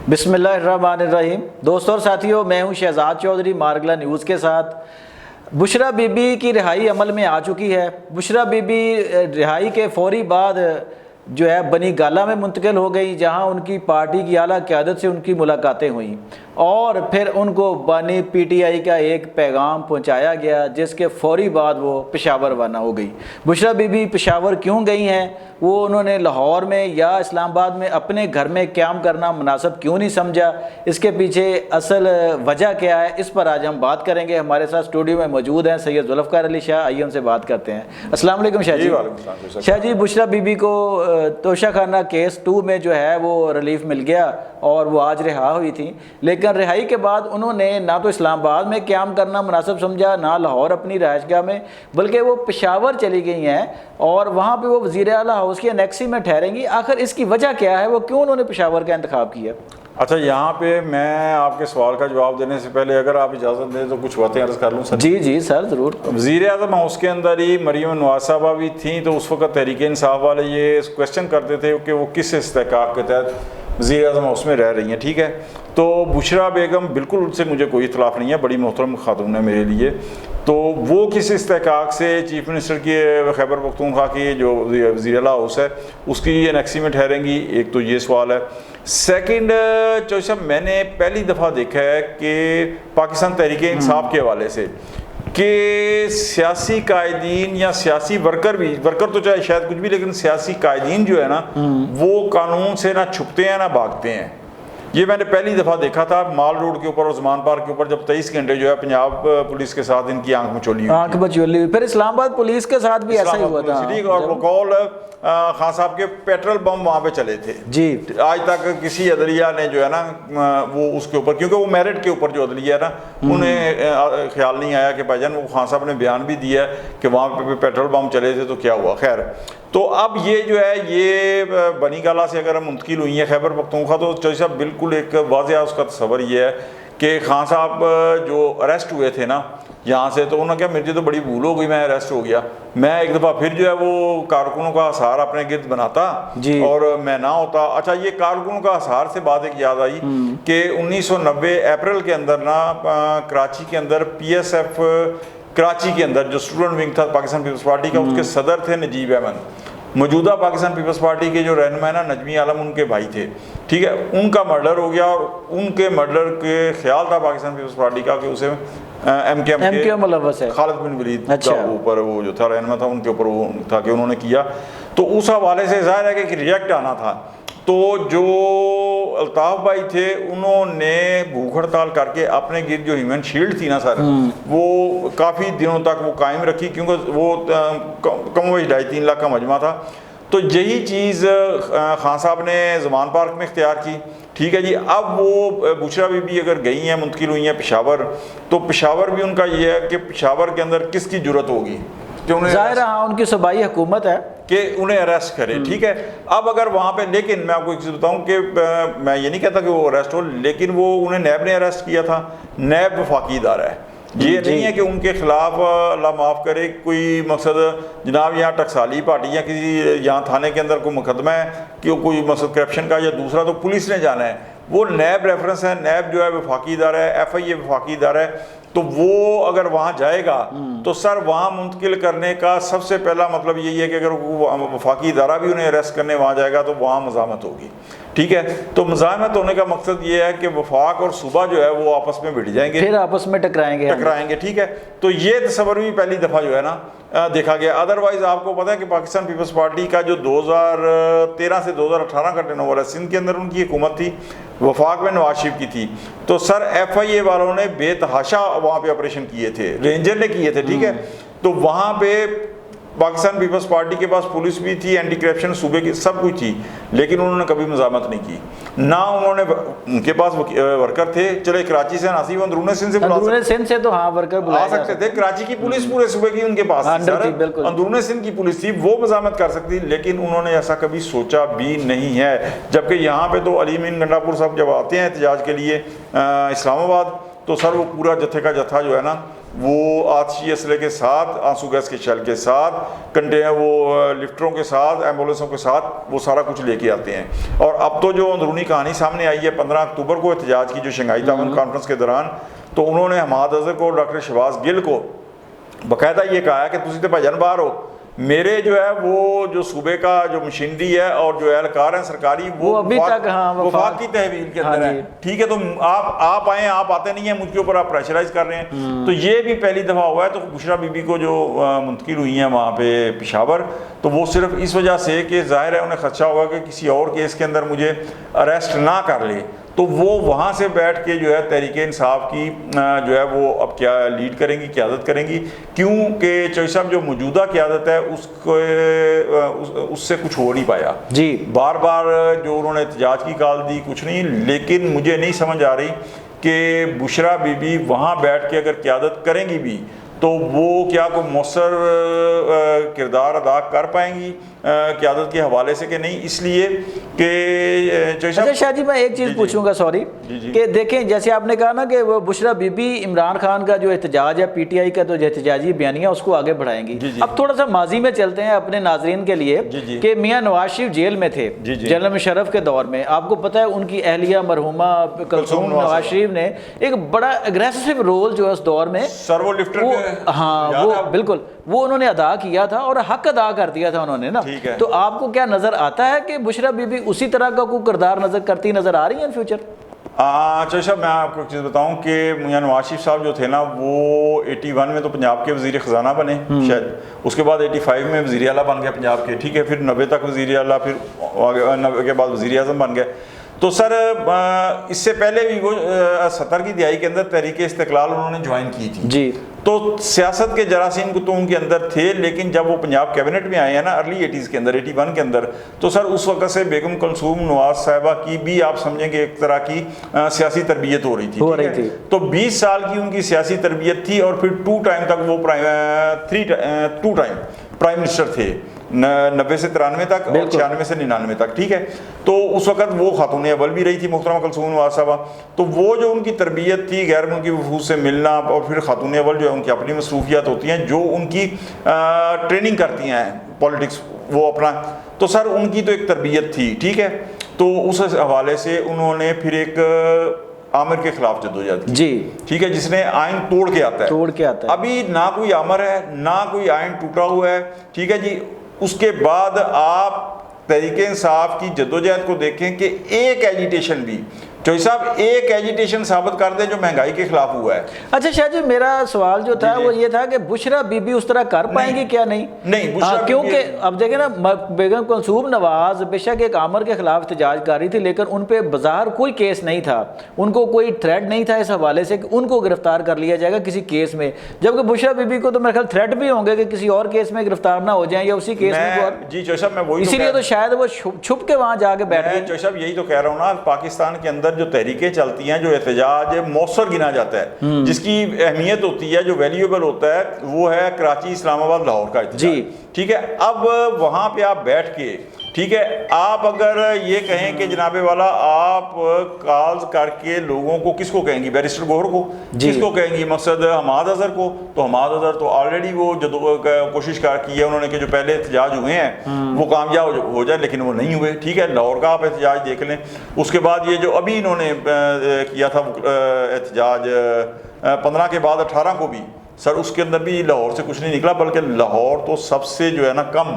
بسم اللہ الرحمن الرحیم۔ دوستوں اور ساتھیوں، میں ہوں شہزاد چودھری مارگلا نیوز کے ساتھ۔ بشریٰ بی بی کی رہائی عمل میں آ چکی ہے۔ بشریٰ بی بی رہائی کے فوری بعد جو ہے بنی گالہ میں منتقل ہو گئی، جہاں ان کی پارٹی کی اعلیٰ قیادت سے ان کی ملاقاتیں ہوئیں اور پھر ان کو بانی پی ٹی آئی کا ایک پیغام پہنچایا گیا، جس کے فوری بعد وہ پشاور روانہ ہو گئی۔ بشریٰ بی بی پشاور کیوں گئی ہیں؟ وہ انہوں نے لاہور میں یا اسلام آباد میں اپنے گھر میں قیام کرنا مناسب کیوں نہیں سمجھا؟ اس کے پیچھے اصل وجہ کیا ہے؟ اس پر آج ہم بات کریں گے۔ ہمارے ساتھ اسٹوڈیو میں موجود ہیں سید ذوالفقار علی شاہ، آئیے ان سے بات کرتے ہیں۔ السلام علیکم شاہ جی۔ شاہ جی، بشریٰ بی بی کو توشہ خانہ کیس 2 میں جو ہے وہ ریلیف مل گیا اور وہ آج رہا ہوئی تھیں، لیکن رہائی کے بعد انہوں نے نہ تو اسلام آباد میں قیام کرنا مناسب سمجھا، نہ لاہور اپنی رہائش گاہ میں، بلکہ وہ پشاور چلی گئی ہیں اور وہاں پہ وہ وزیر اعلیٰ ہاؤس کی انیکسی میں ٹھہریں گی۔ آخر اس کی وجہ کیا ہے؟ وہ کیوں انہوں نے پشاور کا انتخاب کیا؟ اچھا، یہاں پہ میں آپ کے سوال کا جواب دینے سے پہلے اگر آپ اجازت دیں تو کچھ باتیں عرض کر لوں سر۔ جی سر، ضرور۔ وزیر اعظم ہاؤس کے اندر ہی مریم نواز صاحبہ بھی تھیں، تو اس وقت تحریک انصاف والے یہ کویشچن کرتے تھے کہ وہ کس استحقاق کے تحت وزیر اعظم ہاؤس میں رہ رہی ہیں، ٹھیک ہے؟ تو بشریٰ بیگم بالکل ان سے مجھے کوئی اختلاف نہیں ہے، بڑی محترم خاتون ہے میرے لیے۔ تو وہ کس استحقاق سے چیف منسٹر کی خیبر پختونخوا کی جو وزیر اعلیٰ ہاؤس ہے اس کی انیکسی میں ٹھہریں گی؟ ایک تو یہ سوال ہے۔ سیکنڈ چوائس، میں نے پہلی دفعہ دیکھا ہے کہ پاکستان تحریک انصاف کے حوالے سے کہ سیاسی قائدین یا سیاسی ورکر تو چاہے شاید کچھ بھی، لیکن سیاسی قائدین جو ہے نا وہ قانون سے نہ چھپتے ہیں نہ بھاگتے ہیں۔ یہ میں نے پہلی دفعہ دیکھا تھا مال روڈ کے اوپر اور عثمان پارک کے اوپر، جب 23 گھنٹے جو ہے پنجاب پولیس کے ساتھ ان کی آنکھ مچولی ہوئی، پھر اسلام آباد پولیس کے ساتھ بھی ایسا ہی ہوا تھا۔ اور بقول خان صاحب کے پیٹرول بم وہاں پہ چلے تھے جی۔ آج تک کسی عدلیہ نے جو ہے نا وہ اس کے اوپر، کیونکہ وہ میرٹ کے اوپر جو عدلیہ ہے نا انہیں خیال نہیں آیا کہ بھائی جان، وہ خان صاحب نے بیان بھی دیا ہے کہ وہاں پہ پیٹرول بم چلے تھے تو کیا ہوا۔ خیر، تو اب یہ جو ہے یہ بنی گالہ سے اگر منتقل ہوئی ہیں خیبر پختونخوا، تو چوہدری صاحب بالکل ایک واضح اس کا تصور یہ ہے کہ خان صاحب جو اریسٹ ہوئے تھے نا یہاں سے، تو انہوں نے کہا میری تو بڑی بھول ہو گئی، میں اریسٹ ہو گیا، میں ایک دفعہ پھر جو ہے وہ کارکنوں کا حصار اپنے گرد بناتا اور میں نہ ہوتا۔ اچھا، یہ کارکنوں کا حصار سے بات ایک یاد آئی کہ 1990 اپریل کے اندر نا کراچی کے اندر پی ایس ایف کراچی کے اندر جو اسٹوڈنٹ ونگ تھا پاکستان پیپلز پارٹی کا، اس کے صدر تھے نجیب احمد۔ موجودہ پاکستان پیپلز پارٹی کے جو رہنما ہے نا نجمی عالم، ان کے بھائی تھے، ٹھیک ہے؟ ان کا مرڈر ہو گیا اور ان کے مرڈر کے خیال تھا پاکستان پیپلز پارٹی کا کہ اسے ایم کے خالد بن ولید کا اوپر وہ جو تھا رہنما تھا، ان کے اوپر وہ تھا کہ انہوں نے کیا۔ تو اس حوالے سے ظاہر ہے کہ ایک ریئیکٹ آنا تھا۔ تو جو الطاف بھائی تھے انہوں نے بھوک ہڑتال کر کے اپنے گرد جو ہیومن شیلڈ تھی نا سر، وہ کافی دنوں تک وہ قائم رکھی، کیونکہ وہ کم و بیش 2.5-3 لاکھ کا مجمع تھا۔ تو یہی چیز خان صاحب نے زمان پارک میں اختیار کی، ٹھیک ہے جی۔ اب وہ بشریٰ بی بی اگر گئی ہیں، منتقل ہوئی ہیں پشاور، تو پشاور بھی ان کا یہ ہے کہ پشاور کے اندر کس کی جرت ہوگی کہ انہیں ظاہر ہاں ان کی صوبائی حکومت ہے کہ انہیں اریسٹ کرے، ٹھیک ہے؟ اب اگر وہاں پہ، لیکن میں آپ کو ایک چیز بتاؤں کہ میں یہ نہیں کہتا کہ وہ اریسٹ ہو، لیکن وہ انہیں نیب نے اریسٹ کیا تھا۔ نیب وفاقی ادارہ ہے، یہ نہیں ہے کہ ان کے خلاف اللہ معاف کرے کوئی مقصد جناب یہاں ٹکسالی پارٹی یا کسی یہاں تھانے کے اندر کوئی مقدمہ ہے کہ کوئی مقصد کرپشن کا یا دوسرا، تو پولیس نے جانا ہے۔ وہ نیب ریفرنس ہے، نیب جو ہے وفاقی ادارہ ہے، ایف آئی اے وفاقی ادارہ ہے۔ تو وہ اگر وہاں جائے گا تو سر وہاں منتقل کرنے کا سب سے پہلا مطلب یہی ہے کہ اگر وفاقی ادارہ بھی انہیں اریسٹ کرنے وہاں جائے گا تو وہاں مزاحمت ہوگی، ٹھیک ہے؟ تو مزاحمت ہونے کا مقصد یہ ہے کہ وفاق اور صوبہ جو ہے وہ آپس میں بھڑ جائیں گے، پھر آپس میں ٹکرائیں گے، ٹھیک ہے؟ تو یہ تصور بھی پہلی دفعہ جو ہے نا دیکھا گیا۔ ادروائز آپ کو پتہ ہے کہ پاکستان پیپلز پارٹی کا جو 2013 سے 2018 کا ٹرن اوور ہے، سندھ کے اندر ان کی حکومت تھی، وفاق میں نواز شریف کی تھی، تو سر ایف آئی اے والوں نے بے تحاشا وہاں پہ آپریشن کیے تھے، رینجر نے کیے تھے، ٹھیک ہے؟ تو وہاں پہ پاکستان پیپلز پارٹی کے پاس پولیس بھی تھی، اینٹی کرپشن صوبے کی سب کچھ تھی، لیکن انہوں نے کبھی مزاحمت نہیں کی، نہ انہوں نے، ان کے پاس ورکر تھے، چلے کراچی سے ناصیب اندرون سندھ سے اندرون سندھ سے تو ہاں ورکر بلا سکتے تھے، کراچی کی پولیس پورے صوبے کی ان کے پاس تھی، اندرون سندھ کی پولیس تھی، وہ مزاحمت کر سکتی، لیکن انہوں نے ایسا کبھی سوچا بھی نہیں ہے۔ جبکہ یہاں پہ تو علی امین گنڈا پور صاحب جب آتے ہیں احتجاج کے لیے اسلام آباد، تو سر وہ پورا جتھے کا جتھا جو ہے نا وہ آتشی اسلحے کے ساتھ، آنسو گیس کے شیل کے ساتھ، کنٹینر وہ لفٹروں کے ساتھ، ایمبولینسوں کے ساتھ وہ سارا کچھ لے کے آتے ہیں۔ اور اب تو جو اندرونی کہانی سامنے آئی ہے 15 اکتوبر کو احتجاج کی جو شنگھائی تعاون کانفرنس کے دوران، تو انہوں نے حماد اظہر کو، ڈاکٹر شہباز گل کو باقاعدہ یہ کہا ہے کہ تسی تو بھائی جان باہر ہو، میرے جو ہے وہ جو صوبے کا جو مشینری ہے اور جو اہلکار ہیں سرکاری وہ ابھی تک وفاق کی تحویل کے اندر ہے، ٹھیک ہے، تو آپ آئیں، آپ آتے نہیں ہیں، مجھ کے اوپر آپ پریشرائز کر رہے ہیں۔ تو یہ بھی پہلی دفعہ ہوا ہے۔ تو بشرا بی بی کو جو منتقل ہوئی ہیں وہاں پہ پشاور، تو وہ صرف اس وجہ سے کہ ظاہر ہے انہیں خدشہ ہوگا کہ کسی اور کیس کے اندر مجھے اریسٹ نہ کر لے، تو وہ وہاں سے بیٹھ کے جو ہے تحریک انصاف کی جو ہے وہ اب کیا لیڈ کریں گی، قیادت کریں گی، کیونکہ چوہدری صاحب جو موجودہ قیادت ہے اس سے کچھ ہو نہیں پایا جی۔ بار بار جو انہوں نے احتجاج کی کال دی، کچھ نہیں، لیکن مجھے نہیں سمجھ آ رہی کہ بشرا بی بی وہاں بیٹھ کے اگر قیادت کریں گی بھی تو وہ کیا کوئی مؤثر کردار ادا کر پائیں گی قیادت کے حوالے سے کہ نہیں، اس لیے کہ اچھا شاہ جی میں ایک چیز پوچھوں گا، سوری، کہ دیکھیں جیسے آپ نے کہا نا کہ وہ بشرا بی بی عمران خان کا جو احتجاج ہے، پی ٹی آئی کا تو جو احتجاجی بیانیہ اس کو آگے بڑھائیں گی۔ اب تھوڑا سا ماضی میں چلتے ہیں اپنے ناظرین کے لیے کہ میاں نواز شریف جیل میں تھے جنرل مشرف کے دور میں، آپ کو پتہ ہے ان کی اہلیہ مرحومہ کلثوم نواز شریف نے ایک بڑا اگریسو رول جو ہے اس دور میں سرو لفٹر ہاں وہ بالکل وہ انہوں نے ادا کیا تھا اور حق ادا کر دیا تھا انہوں نے نا۔ تو آپ کو کیا نظر آتا ہے کہ بشرا بی بی اسی طرح کا کوئی کردار کرتی نظر آ رہی ہیں فیوچر؟ اچھا صاحب میں آپ کو ایک چیز بتاؤں کہ میاں نواز شریف صاحب جو تھے نا وہ 81 میں تو پنجاب کے وزیر خزانہ بنے شاید، اس کے بعد 85 میں وزیر اعلیٰ بن گئے پنجاب کے، ٹھیک ہے، پھر 90 تک وزیر اعلیٰ، پھر 90 کے بعد وزیر اعظم بن گئے۔ تو سر اس سے پہلے بھی وہ 70 کی دہائی کے اندر تحریک استقلال انہوں نے جوائن کی تھی جی، تو سیاست کے جراثیم کو تو ان کے اندر تھے، لیکن جب وہ پنجاب کیبنٹ میں آئے ہیں نا ارلی 80s کے اندر، 81 کے اندر، تو سر اس وقت سے بیگم کلثوم نواز صاحبہ کی بھی آپ سمجھیں کہ ایک طرح کی سیاسی تربیت ہو رہی تھی، تو 20 سال کی ان کی سیاسی تربیت تھی، اور پھر 2 ٹائم تک وہ پرائم منسٹر تھے، 90 سے 93 تک اور 96 سے 99 تک، ٹھیک ہے۔ تو اس وقت وہ خاتون اول بھی رہی تھی محترمہ کلثوم نواز صاحبہ، تو وہ جو ان کی تربیت تھی غیر ملکی وفود سے ملنا، اور پھر خاتون اول جو ہے ان کی اپنی مصروفیات ہوتی ہیں جو ان کی ٹریننگ کرتی ہیں پولیٹکس وہ اپنا، تو سر ان کی تو ایک تربیت تھی، ٹھیک ہے۔ تو اس حوالے سے انہوں نے پھر ایک عامر کے خلاف جدوجہد کی، جی ٹھیک ہے، جس نے آئین توڑ کے آتا ہے، ابھی نہ کوئی عامر ہے نہ کوئی آئین ٹوٹا ہوا ہے، ٹھیک ہے جی۔ اس کے بعد آپ تحریک انصاف کی جدوجہد کو دیکھیں کہ ایک ایجیٹیشن بھی چوہدری صاحب ایک ایجیٹیشن ثابت کر دیں جو مہنگائی کے خلاف ہوا ہے۔ اچھا شاہ جی میرا سوال جو تھا وہ یہ تھا کہ بشرا بی بی اس طرح کر پائیں گی کیا؟ نہیں کیونکہ اب دیکھیں نا بیگم کلثوم نواز بے شک ایک عامر کے خلاف احتجاج کر رہی تھی، لیکن ان پہ بظاہر کوئی کیس نہیں تھا، ان کو کوئی تھریٹ نہیں تھا اس حوالے سے کہ ان کو گرفتار کر لیا جائے گا کسی کیس میں، جبکہ بشرا بی بی کو تو میرے خیال تھریٹ بھی ہوں گے کہ کسی اور کیس میں گرفتار نہ ہو جائیں یا اسی کیس میں، جی چوہدری صاحب میں وہی اسی لیے تو شاید وہ چھپ کے وہاں جا کے بیٹھ گئے۔ چوہدری صاحب یہی تو کہہ رہا ہوں نا، پاکستان کے اندر جو تحریکیں چلتی ہیں، جو احتجاج مؤثر گنا جاتا ہے، جس کی اہمیت ہوتی ہے، جو ویلیوبل ہوتا ہے، وہ ہے کراچی، اسلام آباد، لاہور کا احتجاج، ٹھیک ہے۔ اب وہاں پہ آپ بیٹھ کے، ٹھیک ہے، آپ اگر یہ کہیں کہ جناب والا آپ کالز کر کے لوگوں کو، کس کو کہیں گی؟ بیرسٹر گوہر کو، کس کو کہیں گی؟ مقصد حماد اظہر کو، تو حماد اظہر تو آلریڈی وہ کوشش کی ہے انہوں نے کہ جو پہلے احتجاج ہوئے ہیں وہ کامیاب ہو جائے، لیکن وہ نہیں ہوئے، ٹھیک ہے۔ لاہور کا آپ احتجاج دیکھ لیں، اس کے بعد یہ جو ابھی انہوں نے کیا تھا احتجاج 15 کے بعد 18 کو بھی، سر اس کے اندر بھی لاہور سے کچھ نہیں نکلا، بلکہ لاہور تو سب سے جو ہے نا کم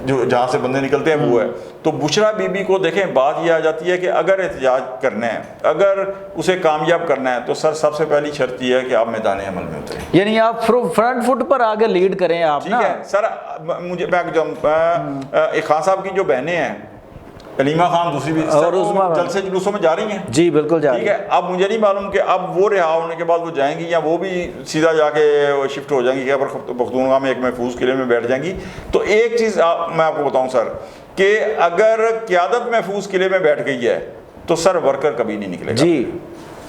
جو جہاں سے بندے نکلتے ہیں وہ ہے۔ تو بشرا بی بی کو دیکھیں، بات یہ آ جاتی ہے کہ اگر احتجاج کرنا ہے، اگر اسے کامیاب کرنا ہے، تو سر سب سے پہلی شرط یہ ہے کہ آپ میدان عمل میں اتریں، یعنی آپ فرنٹ فٹ پر آگے لیڈ کریں آپ نا۔ ٹھیک ہے سر، مجھے خان صاحب کی جو بہنیں ہیں، علیمہ خان دوسری بھی جلسے جلوسوں میں جا رہی ہیں، جی بالکل جا رہی ہیں، ٹھیک ہے۔ اب مجھے نہیں معلوم کہ اب وہ رہا ہونے کے بعد وہ جائیں گی یا وہ بھی سیدھا جا کے شفٹ ہو جائیں گی خیبر پختونخوا میں ایک محفوظ قلعے میں بیٹھ جائیں گی۔ تو ایک چیز میں آپ کو بتاؤں سر، کہ اگر قیادت محفوظ قلعے میں بیٹھ گئی ہے تو سر ورکر کبھی نہیں نکلے گا۔ جی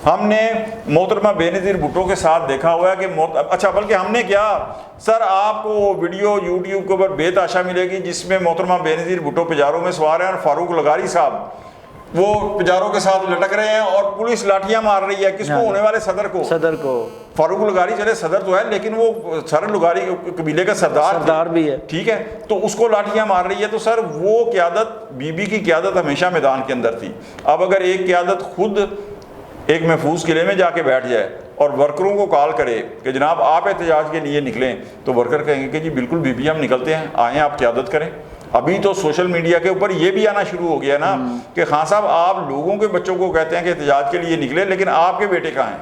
ہم نے محترمہ بے نظیر بھٹو کے ساتھ دیکھا ہوا ہے کہ اچھا بلکہ ہم نے کیا سر، آپ کو ویڈیو یوٹیوب کے اوپر بے تحاشا ملے گی جس میں محترمہ بے نظیر بھٹو پجاروں میں سوار ہیں اور فاروق لغاری صاحب وہ پجاروں کے ساتھ لٹک رہے ہیں اور پولیس لاٹھیاں مار رہی ہے، کس کو؟ ہونے والے صدر کو۔ صدر کو فاروق لغاری چلے صدر تو ہے لیکن وہ سر لغاری قبیلے کا سردار بھی ہے، ٹھیک ہے، تو اس کو لاٹھیاں مار رہی ہے۔ تو سر وہ قیادت، بی بی کی قیادت ہمیشہ میدان کے اندر تھی۔ اب اگر ایک قیادت خود ایک محفوظ قلعے میں جا کے بیٹھ جائے اور ورکروں کو کال کرے کہ جناب آپ احتجاج کے لیے نکلیں، تو ورکر کہیں گے کہ جی بالکل بی بی ہم نکلتے ہیں، آئیں آپ قیادت کریں۔ ابھی تو سوشل میڈیا کے اوپر یہ بھی آنا شروع ہو گیا نا کہ خان صاحب آپ لوگوں کے بچوں کو کہتے ہیں کہ احتجاج کے لیے نکلے، لیکن آپ کے بیٹے کہاں ہیں؟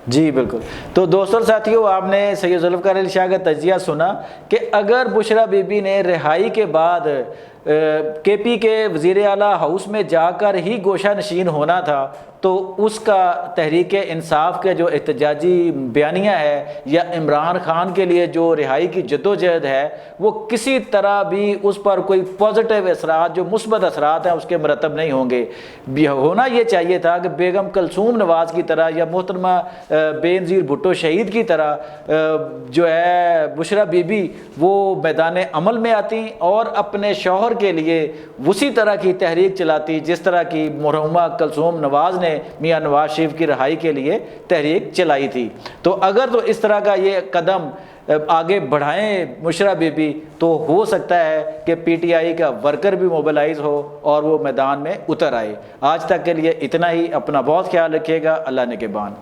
جی بالکل۔ تو دوستوں اور ساتھیوں، آپ نے سید ذوالفقار علی شاہ کا تجزیہ سنا کہ اگر بشریٰ بی بی نے رہائی کے بعد کے پی کے وزیر اعلیٰ ہاؤس میں جا کر ہی گوشہ نشین ہونا تھا تو اس کا تحریک انصاف کے جو احتجاجی بیانیہ ہے یا عمران خان کے لیے جو رہائی کی جدوجہد ہے وہ کسی طرح بھی اس پر کوئی پازیٹیو اثرات، جو مثبت اثرات ہیں اس کے مرتب نہیں ہوں گے۔ ہونا یہ چاہیے تھا کہ بیگم کلثوم نواز کی طرح یا محترمہ بے نظیر بھٹو شہید کی طرح جو ہے بشریٰ بی بی وہ میدان عمل میں آتی اور اپنے شوہر کے لیے اسی طرح کی تحریک چلاتی جس طرح کی مرحومہ کلثوم نواز نے میاں نواز شریف کی رہائی کے لیے تحریک چلائی تھی۔ تو اگر تو اس طرح کا یہ قدم آگے بڑھائیں بشریٰ بی بی تو ہو سکتا ہے کہ پی ٹی آئی کا ورکر بھی موبلائز ہو اور وہ میدان میں اتر آئے۔ آج تک کے لیے اتنا ہی، اپنا بہت خیال رکھیے گا، اللہ نگہبان۔